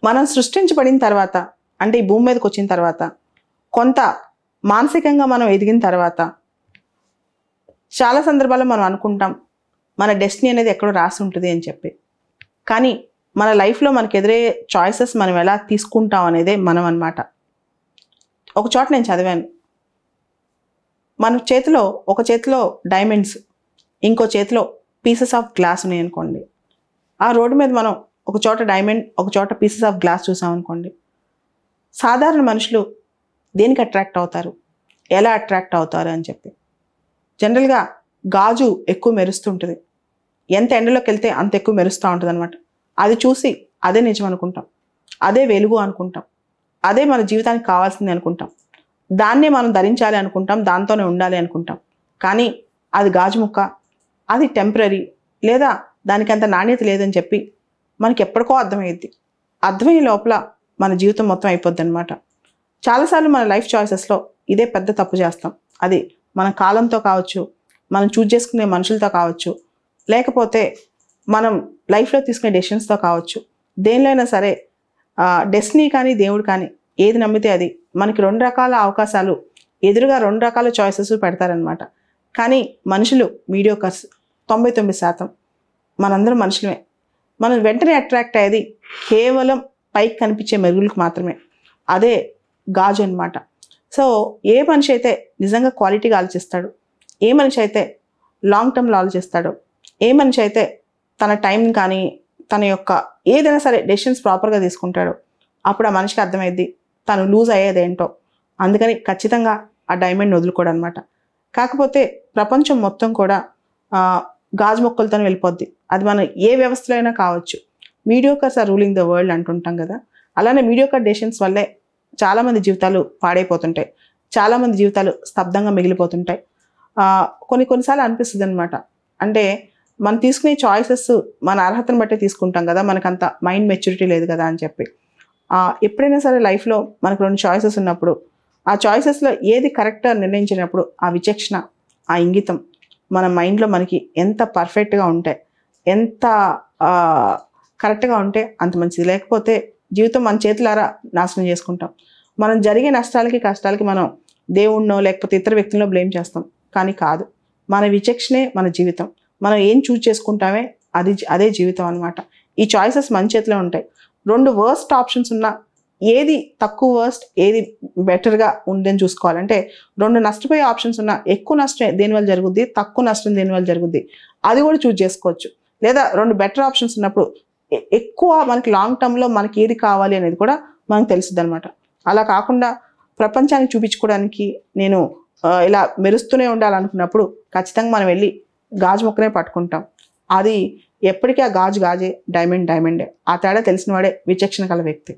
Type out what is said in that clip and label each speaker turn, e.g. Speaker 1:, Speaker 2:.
Speaker 1: మనం సృష్టించబడిన తర్వాత, అంటే ఈ భూమి మీదకి వచ్చిన తర్వాత, కొంత మానసికంగా మనం ఎదిగిన తర్వాత చాలా సందర్భాల్లో మనం అనుకుంటాం మన డెస్టినీ అనేది ఎక్కడో రాసి ఉంటుంది అని చెప్పి. కానీ మన లైఫ్లో మనకు ఎదురయ్యే చాయిసెస్ మనం ఎలా తీసుకుంటాం అనేదే మనం అన్నమాట. ఒక చోట నేను చదివాను, మన చేతిలో ఒక చేతిలో డైమండ్స్, ఇంకో చేతిలో పీసెస్ ఆఫ్ గ్లాస్ ఉన్నాయి అనుకోండి. ఆ రోడ్డు మీద మనం ఒక చోట డైమండ్, ఒక చోట పీసెస్ ఆఫ్ గ్లాస్ చూసామనుకోండి, సాధారణ మనుషులు దేనికి అట్రాక్ట్ అవుతారు, ఎలా అట్రాక్ట్ అవుతారు అని చెప్పి. జనరల్గా గాజు ఎక్కువ మెరుస్తుంటుంది, ఎంత ఎండలోకి వెళ్తే అంత ఎక్కువ మెరుస్తూ ఉంటుంది అనమాట. అది చూసి అదే నిజం అనుకుంటాం, అదే వెలుగు అనుకుంటాం, అదే మన జీవితానికి కావాల్సింది అనుకుంటాం, దాన్నే మనం ధరించాలి అనుకుంటాం, దాంతోనే ఉండాలి అనుకుంటాం. కానీ అది గాజు ముక్క, అది టెంపరీ, లేదా దానికి అంత నాణ్యత లేదని చెప్పి మనకి ఎప్పటికో అర్థమయ్యిద్ది. అర్థమయ్యే లోపల మన జీవితం మొత్తం అయిపోద్ది అనమాట. చాలాసార్లు మన లైఫ్ చాయిసెస్లో ఇదే పెద్ద తప్పు చేస్తాం. అది మన కాలంతో కావచ్చు, మనం చూజ్ చేసుకునే మనుషులతో కావచ్చు, లేకపోతే మనం లైఫ్లో తీసుకునే డెసిషన్స్తో కావచ్చు. దేనిలో అయినా సరే డెస్టినీ కానీ దేవుడు కానీ ఏది నమ్మితే అది. మనకి 2 రకాల అవకాశాలు ఎదురుగా, 2 రకాల చాయిసెస్ పెడతారనమాట. కానీ మనుషులు మీడియోకర్స్ 99%. మనందరం మనుషులమే. మనం వెంటనే అట్రాక్ట్ అయ్యేది కేవలం పైకి కనిపించే మెరుగులకు మాత్రమే. అదే గాజు అనమాట. సో ఏ మనిషి అయితే నిజంగా క్వాలిటీగా ఆలోచిస్తాడు, ఏ మనిషి అయితే లాంగ్ టర్మ్లో ఆలోచిస్తాడో, ఏ మనిషి అయితే తన టైం కానీ తన యొక్క ఏదైనా సరే డెసిషన్స్ ప్రాపర్గా తీసుకుంటాడో, అప్పుడు ఆ మనిషికి అర్థమైద్ది తను లూజ్ అయ్యేదేంటో. అందుకని ఖచ్చితంగా ఆ డైమండ్ వదులుకోడు అనమాట. కాకపోతే ప్రపంచం మొత్తం కూడా గాజు మొక్కలతో వెళ్ళిపోద్ది. అది మన ఏ వ్యవస్థలో అయినా కావచ్చు. మీడియోకర్స్ ఆర్ రూలింగ్ ద వరల్డ్ అంటుంటాం కదా. అలానే మీడియోకర్ డెసిషన్స్ వల్లే చాలామంది జీవితాలు పాడైపోతుంటాయి, చాలామంది జీవితాలు స్తబ్దంగా మిగిలిపోతుంటాయి. కొన్నిసార్లు అనిపిస్తుంది అనమాట, అంటే మనం తీసుకునే చాయిసెస్ మన అర్హతను బట్టే తీసుకుంటాం కదా, మనకంత మైండ్ మెచ్యూరిటీ లేదు కదా అని చెప్పి. ఎప్పుడైనా సరే లైఫ్లో మనకు 2 చాయిసెస్ ఉన్నప్పుడు, ఆ చాయిసెస్లో ఏది కరెక్ట్ నిర్ణయించినప్పుడు ఆ విచక్షణ, ఆ ఇంగితం మన మైండ్లో మనకి ఎంత పర్ఫెక్ట్గా ఉంటే, ఎంత కరెక్ట్గా ఉంటే అంత మంచిది. లేకపోతే జీవితం మన చేతులారా నాశనం చేసుకుంటాం. మనం జరిగే నష్టాలకి కష్టాలకి మనం దేవుణ్ణో లేకపోతే ఇతర వ్యక్తుల్లో బ్లేమ్ చేస్తాం. కానీ కాదు, మన విచక్షణే మన జీవితం. మనం ఏం చూజ్ చేసుకుంటామే అదే జీవితం అనమాట. ఈ చాయిసెస్ మన చేతిలో ఉంటాయి. 2 వర్స్ట్ ఆప్షన్స్ ఉన్నా ఏది తక్కువ వర్స్ట్, ఏది బెటర్గా ఉందని చూసుకోవాలంటే, 2 నష్టపోయే ఆప్షన్స్ ఉన్నా ఎక్కువ నష్టం దేనివల్ల జరుగుద్ది, తక్కువ నష్టం దేనివల్ల జరుగుద్ది, అది కూడా చూజ్ చేసుకోవచ్చు. లేదా 2 బెటర్ ఆప్షన్స్ ఉన్నప్పుడు ఎక్కువ మనకి లాంగ్ టర్మ్లో మనకి ఏది కావాలి అనేది కూడా మనకు తెలుస్తుంది అనమాట. అలా కాకుండా ప్రపంచానికి చూపించుకోవడానికి నేను ఇలా మెరుస్తూనే ఉండాలనుకున్నప్పుడు ఖచ్చితంగా మనం వెళ్ళి గాజు మొక్కనే పట్టుకుంటాం. అది ఎప్పటికీ ఆ గాజు గాజే, డైమండ్ డైమండే. ఆ తేడా తెలిసిన వాడే విచక్షణ గల వ్యక్తి.